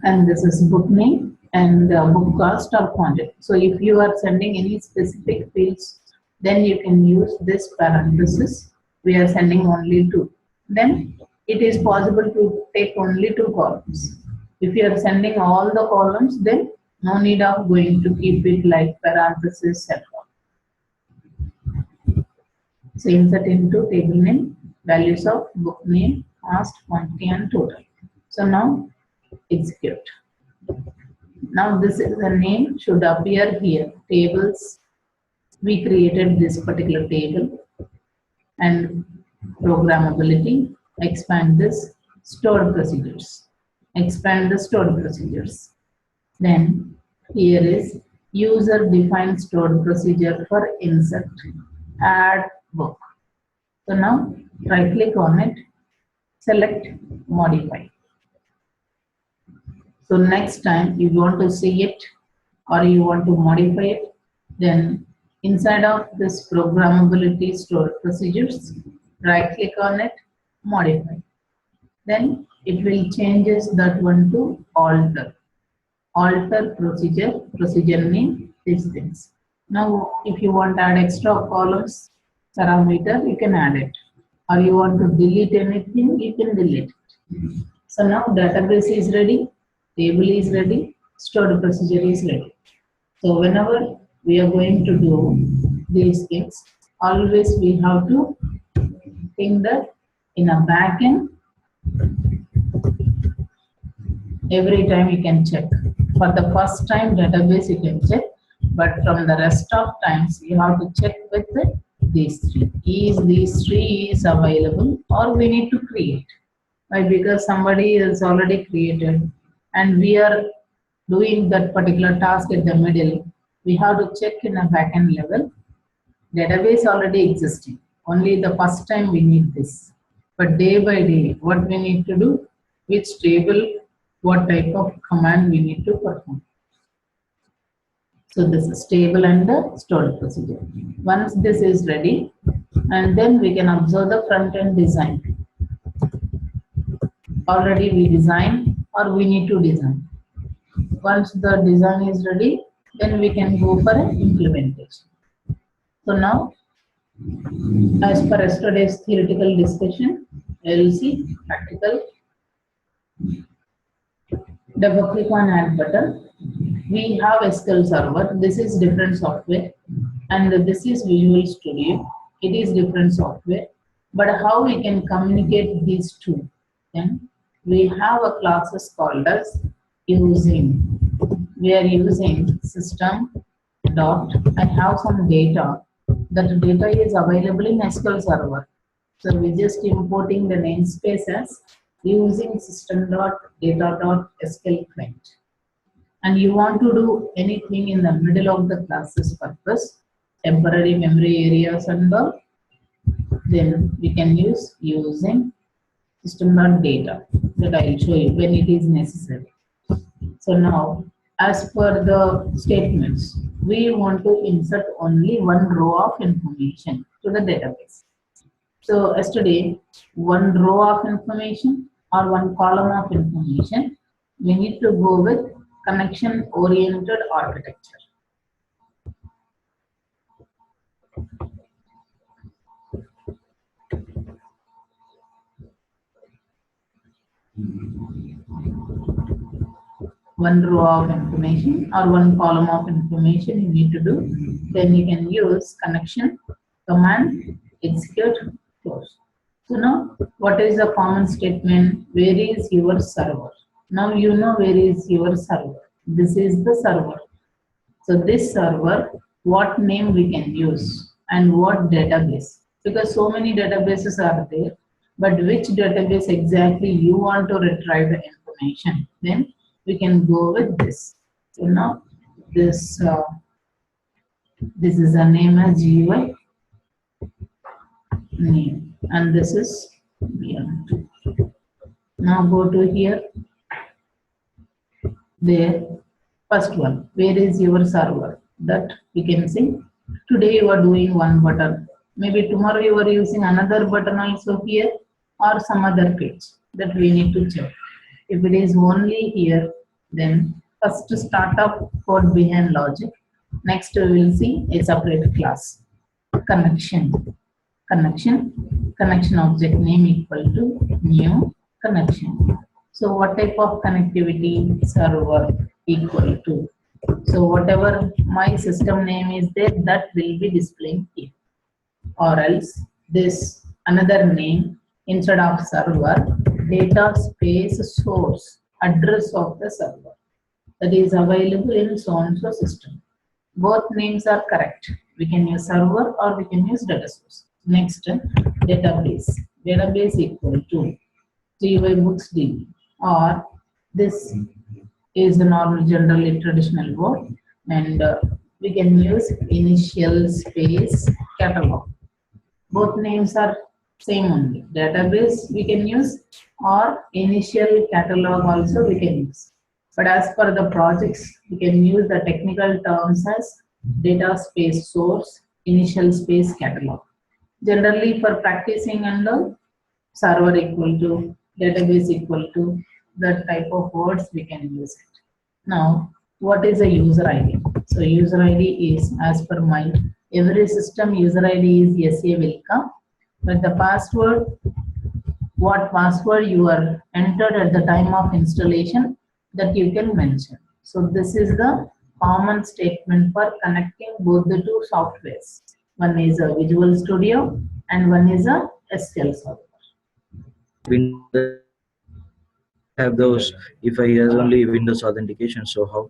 and this is book name and book cost or quantity. So if you are sending any specific fields, then you can use this parenthesis. We are sending only two. Then it is possible to take only two columns. If you are sending all the columns, then no need of going to keep it like parenthesis and all. So insert into table name, values of book name, cost, quantity, and total. So now execute. Now this is the name should appear here. Tables, we created this particular table and programmability, expand this stored procedures. Expand the stored procedures. Then here is user defined stored procedure for insert, add book. So now right click on it, select modify. So next time you want to see it or you want to modify it, then inside of this programmability stored procedures, right click on it, modify. Then it will changes that one to alter. Alter procedure, procedure name, these things. Now if you want to add extra columns, parameter, you can add it. Or you want to delete anything, you can delete it. So now database is ready, table is ready, stored procedure is ready. So whenever we are going to do these things, always we have to think that in a backend, every time you can check. For the first time database you can check, but from the rest of times you have to check with these three. Is these three is available or we need to create? Why? Because somebody is already created and we are doing that particular task at the middle. We have to check in a backend level. Database already existing. Only the first time we need this. But day by day, what we need to do, which table, what type of command we need to perform. So this is table and the stored procedure. Once this is ready, and then we can observe the front end design. Already we design or we need to design. Once the design is ready, then we can go for an implementation. So now, as per yesterday's theoretical discussion, LC, practical, double click on add button. We have SQL Server. This is different software, and this is Visual Studio. It is different software. But how we can communicate these two? Then we have a classes called as using. We are using system dot. I have some data. That data is available in SQL Server. So we just importing the namespace as using system dot data dot SQL client. And you want to do anything in the middle of the classes purpose, temporary memory areas and all, then we can use using system.data that I will show you when it is necessary. So now, as per the statements, we want to insert only one row of information to the database. So yesterday, one row of information or one column of information, we need to go with connection-oriented architecture. One row of information or one column of information you need to do, then you can use connection, command, execute, close. So now, what is the common statement? Where is your server? Now you know where is your server. This is the server. So this server, what name we can use and what database? Because so many databases are there, but which database exactly you want to retrieve the information? Then we can go with this. So now this is a name as GUI name, and this is VM2. Now go to here. There, first one, where is your server? That we can see. Today you are doing one button. Maybe tomorrow you are using another button also here or some other page that we need to check. If it is only here, Then first startup code behind logic. Next we will see a separate class. Connection. Connection object name equal to new connection. So what type of connectivity? Server equal to. So whatever my system name is there, that will be displaying here. Or else this another name instead of server, data space source, address of the server that is available in so and so system. Both names are correct. We can use server or we can use data source. Next, database. Database equal to GY books DB, or this is the normal generally traditional word, and we can use initial space catalog. Both names are same only. Database we can use, or initial catalog also we can use. But as per the projects, we can use the technical terms as data space source, initial space catalog. Generally for practicing and all, server equal to, database equal to, that type of words we can use it. Now, what is a user ID? So user ID is, as per my every system user ID is SA will come, but the password, what password you are entered at the time of installation, that you can mention. So this is the common statement for connecting both the two softwares. One is a Visual Studio and one is a SQL Server. I have those if I use only Windows authentication. So how?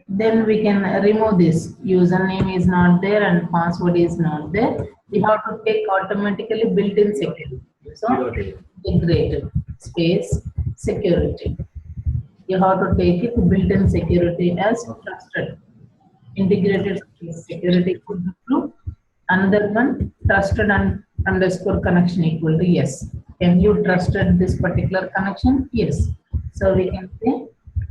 Then we can remove this. Username is not there and password is not there. We have to take automatically built-in security. So integrated space security. You have to take it built-in security as trusted. Integrated security equal to true. Another one, trusted and underscore connection equal to yes. Can you trusted this particular connection? Yes. So we can say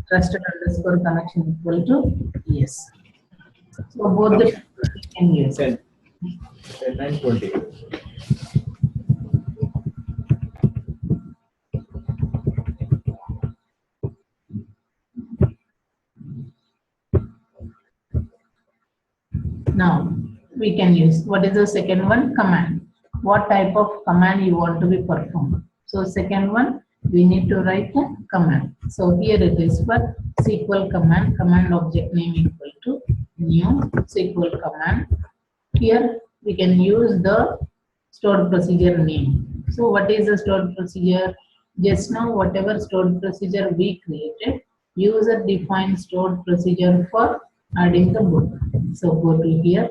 trusted underscore connection equal to yes. So both the we can use. 920. Now we can use, what is the second one? Command. What type of command you want to be performed? So second one, we need to write a command. So here it is for SQL command. Command object name equal to new SQL command. Here we can use the stored procedure name. So what is the stored procedure? Just now whatever stored procedure we created, user defined stored procedure for adding the book. So go to here,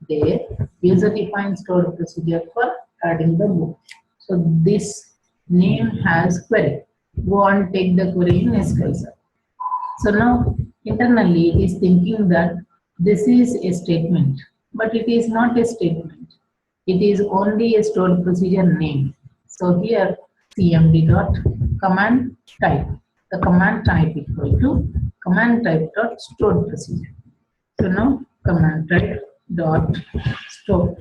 there, user defined stored procedure for adding the book. So this name has query. Go and take the query in SQL Server. So now internally it is thinking that this is a statement, but it is not a statement. It is only a stored procedure name. So here cmd dot command type. The command type equal to command type dot stored procedure. So now command type dot stored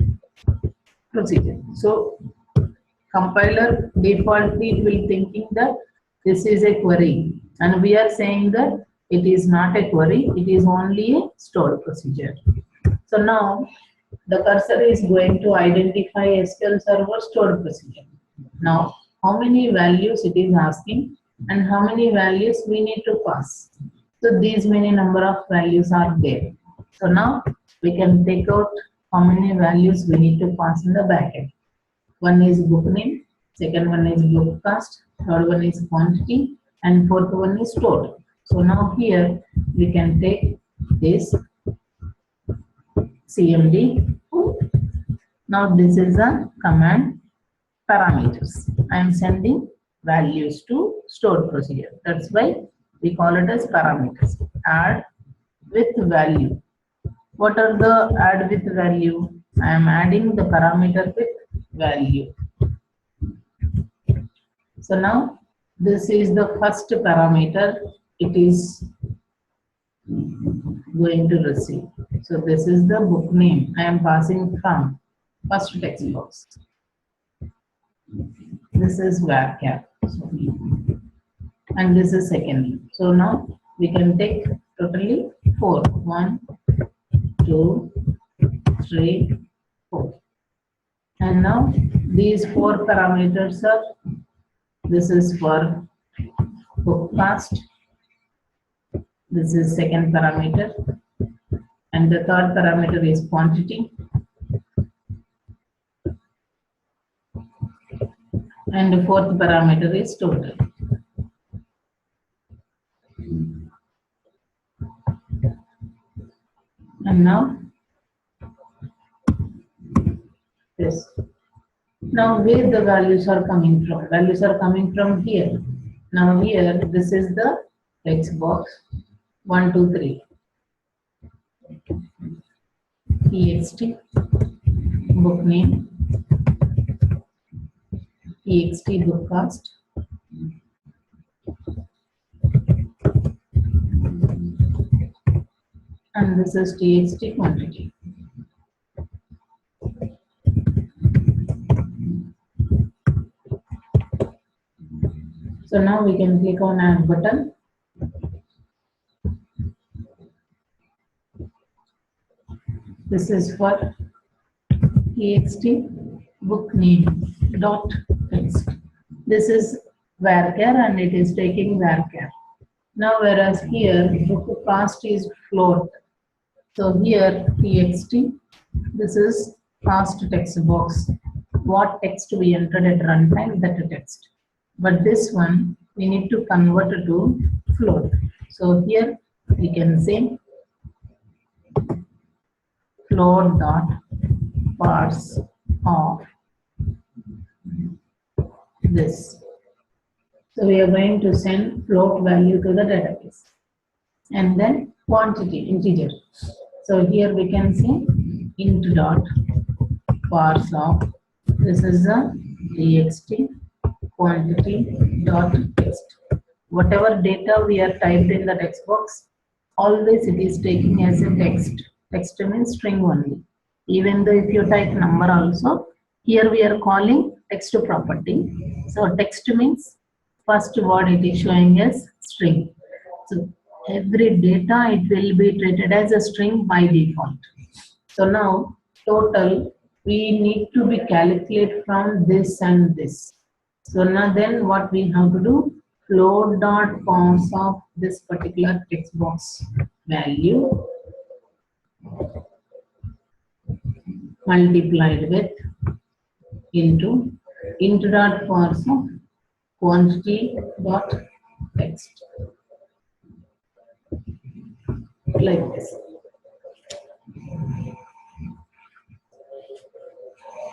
procedure. So compiler defaultly will thinking that this is a query, and we are saying that it is not a query, it is only a stored procedure. So now the cursor is going to identify SQL Server stored procedure. Now how many values it is asking and how many values we need to pass. So these many number of values are there. So now we can take out how many values we need to pass in the backend. One is book name, second one is book cost, third one is quantity, and fourth one is total. So now here we can take this cmd. Now this is a command parameters. I am sending values to stored procedure. That's why we call it as parameters. Add with value. What are the add with value? I am adding the parameter with value. So now this is the first parameter it is going to receive. So this is the book name. I am passing from first text box. This is varchar. And this is second. So now we can take totally 4. 1, 2, 3, 4. And now these 4 parameters are, this is for book cost, this is second parameter, and the third parameter is quantity, and the fourth parameter is total. And now this. Now where the values are coming from? Values are coming from here. Now here, this is the text box 1, 2, 3. TXT book name, TXT book cost, and this is TXT quantity. So now we can click on add button. This is for TXT book name dot text. This is varchar and it is taking varchar. Now whereas here book cost is float. So here TXT, this is cost text box. What text we entered at runtime, that text. But this one we need to convert it to float. So here we can say float dot parse of this. So we are going to send float value to the database. And then quantity, integer. So here we can say int dot parse of, this is a txt quantity dot text. Whatever data we are typed in the text box, always it is taking as a text. Text means string only. Even though if you type number also, here we are calling text property. So text means first word it is showing as string. So every data it will be treated as a string by default. So now total we need to be calculated from this and this. So now then what we have to do, float dot parse of this particular text box value multiplied with into dot parse of quantity dot text, like this.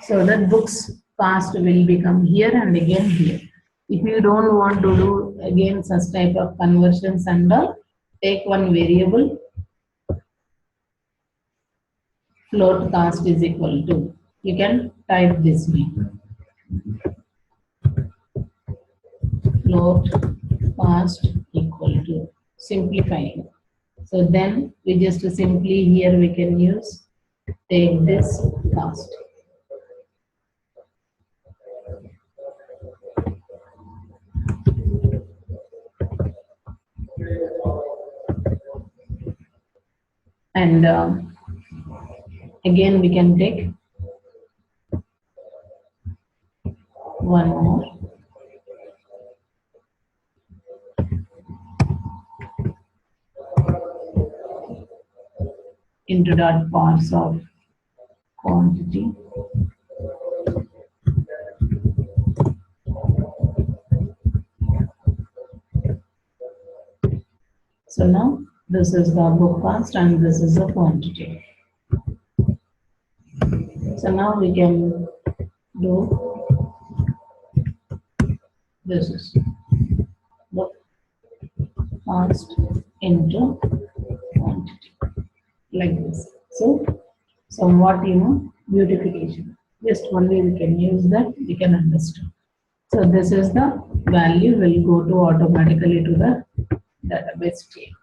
So that books cost will become here and again here. If you don't want to do again such type of conversions and all, take one variable, float cost is equal to, you can type this name, float cost equal to, simplifying. So then we just simply here we can use take this cost. And again we can take one more. Into dot parse of quantity so now this is the book cost and this is the quantity. So now we can do this is book cost into quantity, like this. So somewhat beautification, just only we can use that, we can understand. So this is the value will go to automatically to the database table.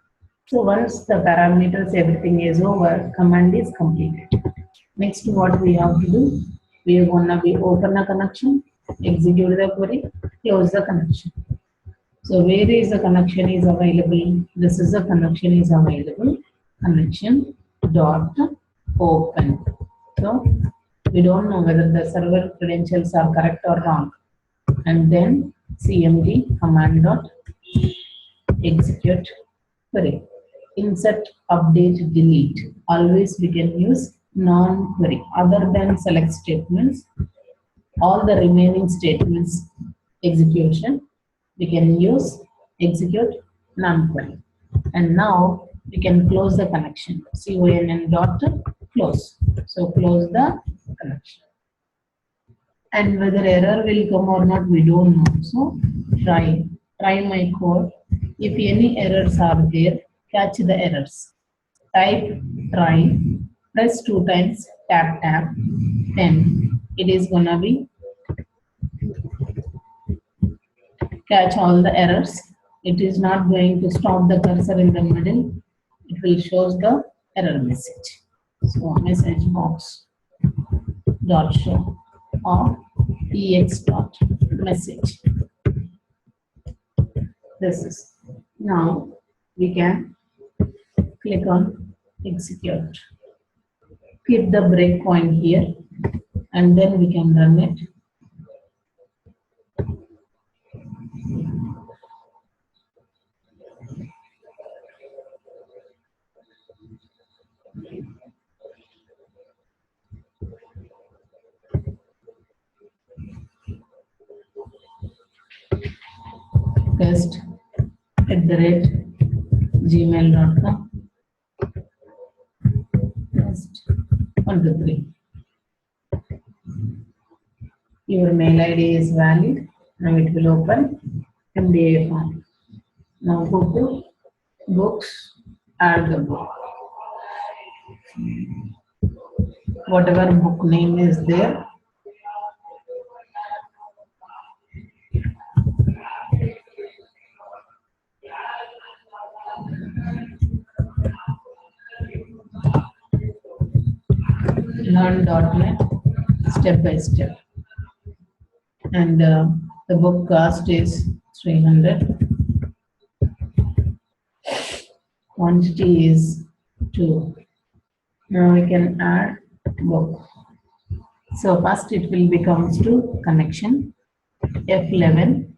So once the parameters everything is over, command is completed. Next what we have to do, we are gonna be open a connection, execute the query, close the connection. So where is the connection is available? This is the connection is available. Connection dot open. So we don't know whether the server credentials are correct or wrong. And then cmd command dot execute query. Insert, update, delete. Always we can use non-query. Other than select statements, all the remaining statements execution, we can use execute non-query. And now we can close the connection. conn dot close. So close the connection. And whether error will come or not, we don't know. So try my code. If any errors are there, catch the errors. Type try, press 2 times, tap tap, then it is gonna be catch all the errors. It is not going to stop the cursor in the middle. It will show the error message. So message box dot show or ex dot message. This is now we can click on execute. Keep the breakpoint here and then we can run it. Test @gmail.com. Test 1 2 3. Your mail ID is valid. Now it will open MDA form. Now go to books, add the book. Whatever book name is there, learn.net step by step. And the book cost is 300. Quantity is 2. Now we can add book. So first it will becomes to connection F11.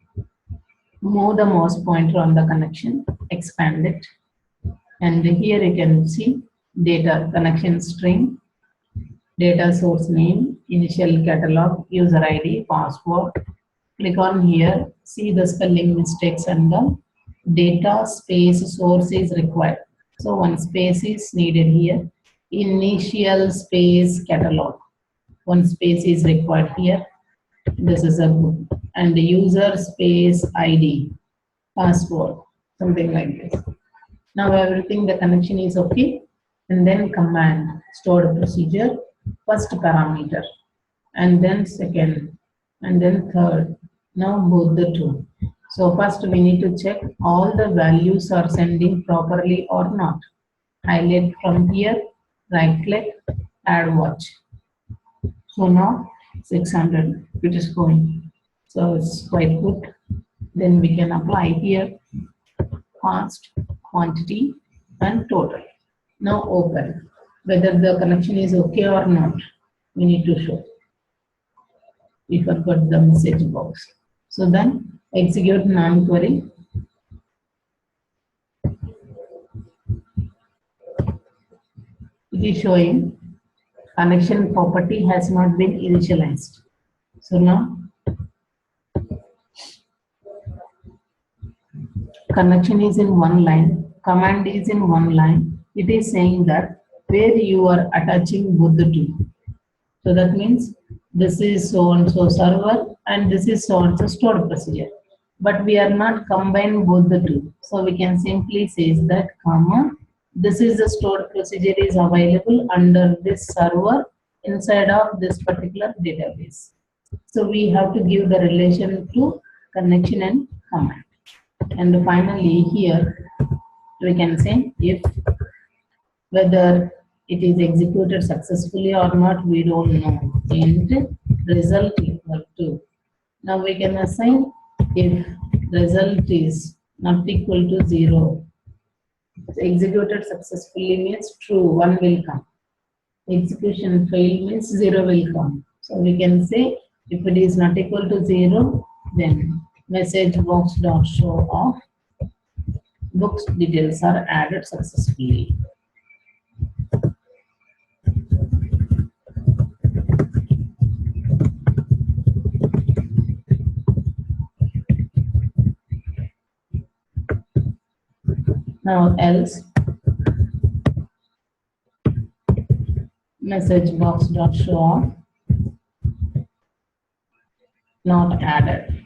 Move the mouse pointer on the connection, expand it, and here you can see data connection string, data source name, initial catalog, user ID, password. Click on here, see the spelling mistakes and the data space source is required. So one space is needed here. Initial space catalog. One space is required here. This is a book. And the user space ID, password, something like this. Now everything, the connection is okay. And then command, stored procedure, first parameter, and then second, and then third. Now both the two. So first we need to check all the values are sending properly or not. Highlight from here, right click, add watch. So now 600 it is going. So it's quite good. Then we can apply here cost, quantity, and total. Now open. Whether the connection is okay or not, we need to show. We forgot the message box. So then execute non-query. It is showing connection property has not been initialized. So now connection is in one line, command is in one line. It is saying that where you are attaching both the two. So that means this is so and so server and this is so and so stored procedure. But we are not combining both the two. So we can simply say that comma, this is the stored procedure is available under this server inside of this particular database. So we have to give the relation to connection and command. And finally here we can say if whether it is executed successfully or not, we don't know. And result equal to. Now we can assign if result is not equal to 0. Executed successfully means true, 1 will come. Execution failed means 0 will come. So we can say if it is not equal to 0, then message box dot show of books details are added successfully. Now else message box dot show of not added.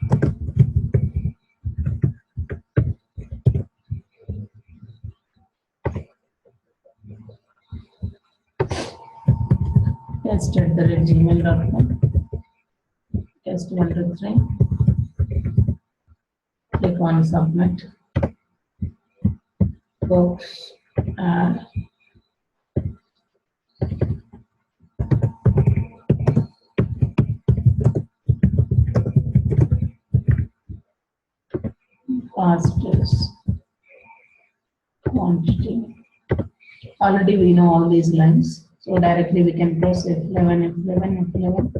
Test at the gmail.com. Test 1 to 3. Click on submit. Books and fastest quantity. Already we know all these lines, so directly we can press F11, F11, F11.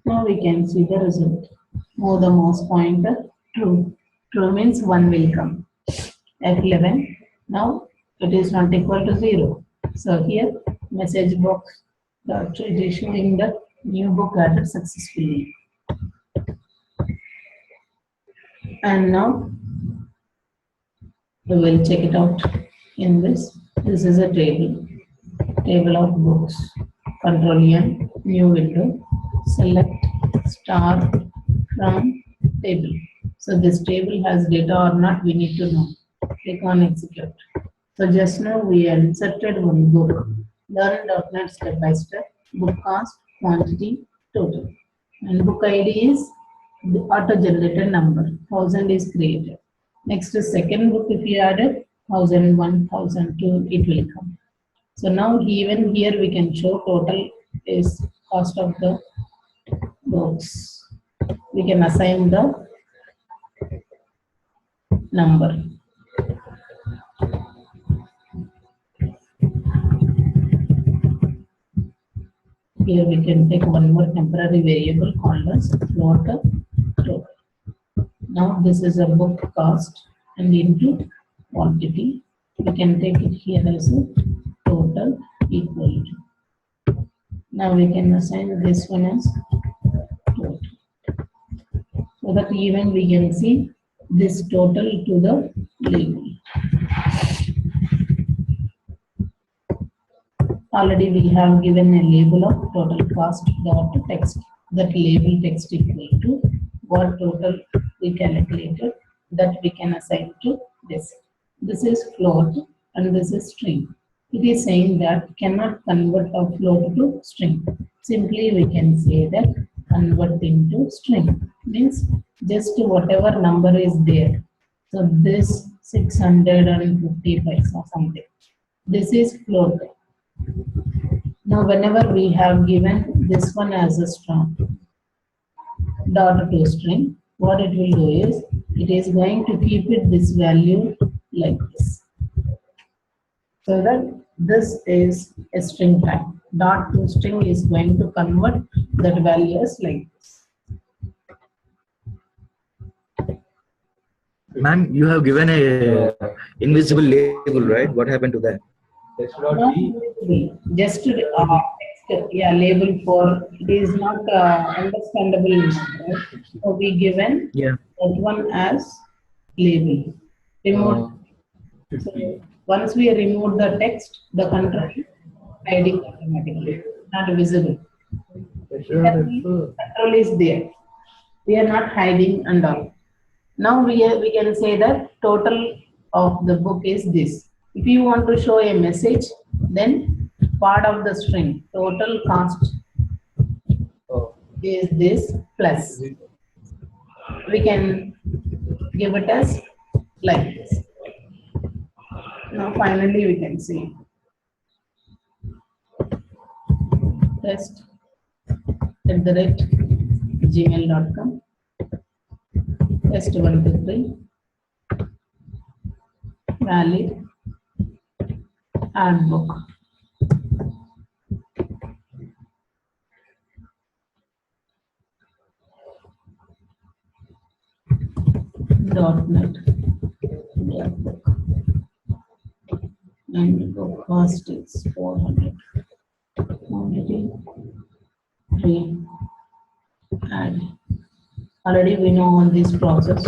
Now we can see the result. Move the mouse pointer, true. True means 1 will come. F11. Now it is not equal to 0. So here message box dot it is showing the new book added successfully. And now we will check it out in this. This is a table of books. Control N, new window, select star from table. So this table has data or not, we need to know. Click on execute. So just now we inserted one book. Learn.NET step by step. Book cost, quantity, total. And book ID is the auto-generated number. 1000 is created. Next second book, if you added 1001, 1002, it will come. So now even here we can show total is cost of the books. We can assign the number. Here we can take one more temporary variable called as float total. Now this is a book cost and into quantity. We can take it here as a total equal to. Now we can assign this one as total. So that even we can see this total to the label. Already we have given a label of total cost dot text. That label text equal to what total we calculated that we can assign to this. This is float and this is string. It is saying that cannot convert a float to string. Simply we can say that convert into string means just whatever number is there. So this 650 paisa or something. This is float. Now whenever we have given this one as a string dot to string, what it will do is it is going to keep it this value like this. So that this is a string type. Dot to string is going to convert that value as like this. Ma'am, you have given a invisible label, right? What happened to that? Not invisible, just text, yeah, label for it is not understandable, right? So we given Yeah. that one as label. Remove. So once we remove the text, the control is hiding automatically, not visible. Control is there. We are not hiding and all. Now we can say that total of the book is this. If you want to show a message, then part of the string total cost is this plus. We can give it as like this. Now finally we can see test@gmail.com. test 1 to 3, valid, add book. .NET book. And book cost is 400. Quantity 3, add. Already we know on this process.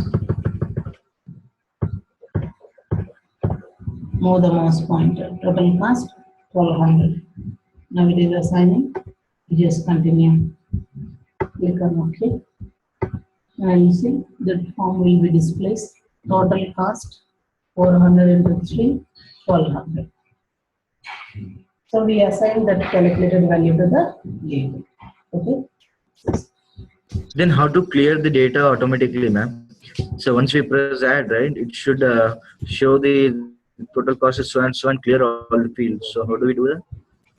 Move the mouse pointer. Total cost 1200. Now it is assigning. Just continue. Click on OK. And you see the form will be displayed. Total cost 400 into 3, 1200. So we assign that calculated value to the label. Okay. Then how to clear the data automatically, ma'am? So once we press add, right, it should show the total cost is so and clear all the fields. So how do we do that?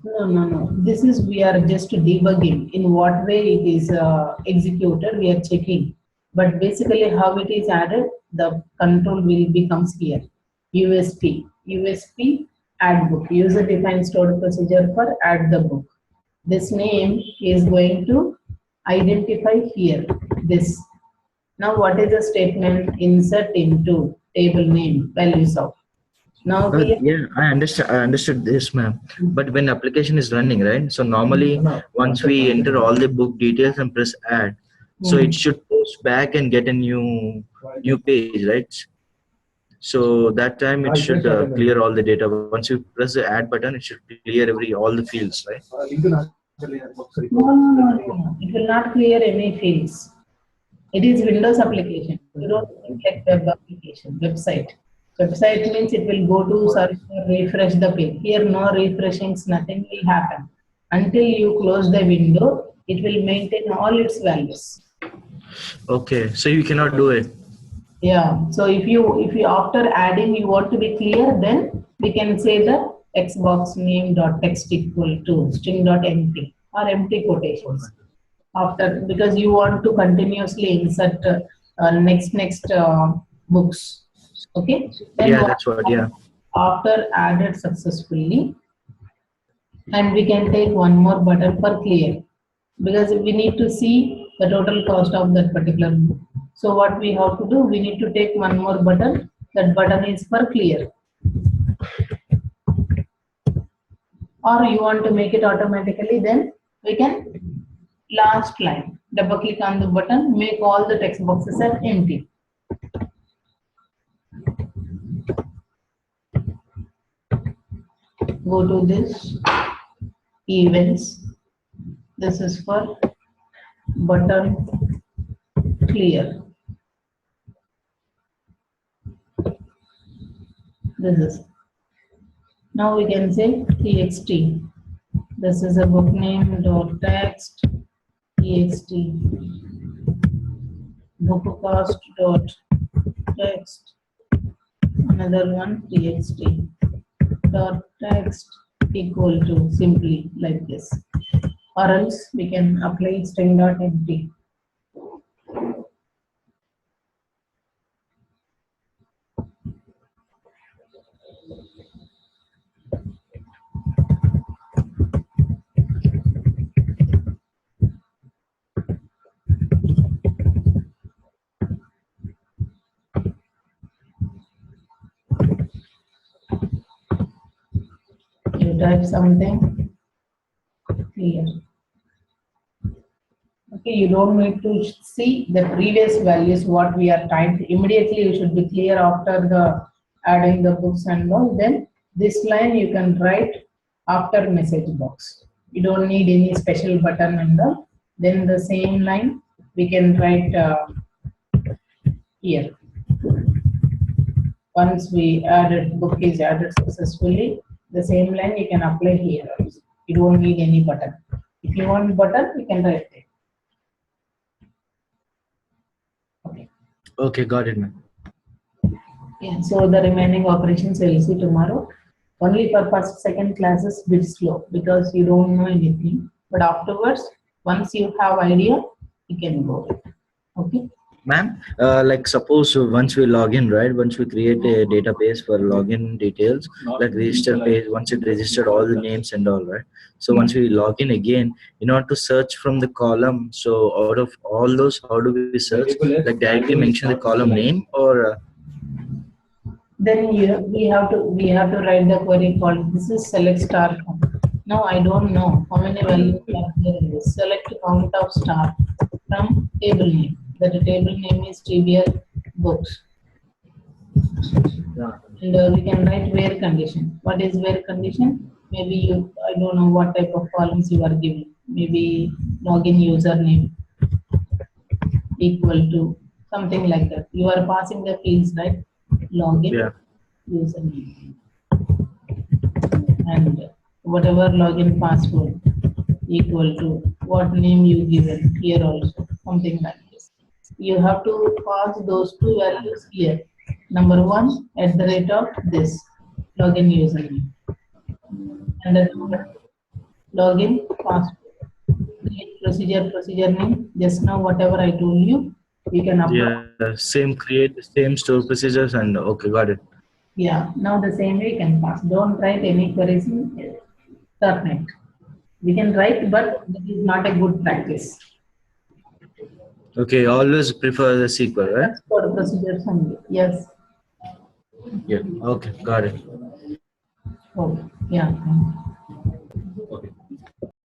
No. This is we are just debugging in what way it is executed. We are checking, but basically how it is added, the control will becomes here. USP add book. User defined stored procedure for add the book. This name is going to identify here this. Now what is the statement? Insert into table name values of. Now But yeah, I understood this, ma'am. But when application is running, right? So normally once we enter all the book details and press add, so it should post back and get a new page, right? So that time it should clear all the data. Once you press the add button, it should clear all the fields, right? No. It will not clear any fields. It is Windows application. You don't like web application, website. Website means it will go to search or refresh the page. Here no refreshings, nothing will happen. Until you close the window, it will maintain all its values. Okay, so you cannot do it. Yeah. So if you after adding you want to be clear, then we can say the xbox name dot text equal to string dot empty or empty quotations. After, because you want to continuously insert next books. Okay. Then Yeah, that's what. Yeah. after added successfully, and we can take one more button for clear, because we need to see the total cost of that particular book. So what we have to do, we need to take one more button. That button is for clear. Or you want to make it automatically, then we can last line. Double click on the button, make all the text boxes are empty. Go to this events. This is for button clear. This is. Now we can say txt. This is a book name dot text txt. Book cost dot text. Another one txt dot text equal to simply like this. Or else we can apply string dot empty. You type something clear. Okay, you don't need to see the previous values what we are typed. Immediately you should be clear after the adding the books and all. Then this line you can write after message box. You don't need any special button and all. Then the same line we can write here. Once we added book is added successfully, the same line you can apply here also. You don't need any button. If you want button, you can write it. Okay. Okay, got it, ma'am. Yeah, so the remaining operations we'll see tomorrow. Only for first, second classes bit slow because you don't know anything. But afterwards, once you have idea, you can go. Okay. Ma'am, like suppose once we log in, right? Once we create a database for login details, like register page, once it registered all the names and all, right? So once we log in again, in order to search from the column, so out of all those, how do we search? Like directly mention the column name or Then we have to write the query called this is select star count. Now I don't know how many values are there in this. Select count of star from table name. That table name is TBR books. And we can write where condition. What is where condition? Maybe I don't know what type of columns you are giving. Maybe login username equal to something like that. You are passing the fields, right? Login yeah, username and whatever login password equal to what name you given here also, something like this. You have to pass those two values here. Number one at the rate of this login username and the number two, login password. Create procedure name. Just now whatever I told you, you can apply. yeah, same create the same store procedures and okay, got it. Yeah, now the same way you can pass. Don't write any queries in .NET. We can write, but that is not a good practice. Okay, always prefer the SQL, right? That's for procedures only. Yes. Yeah. Okay, got it. Oh, yeah.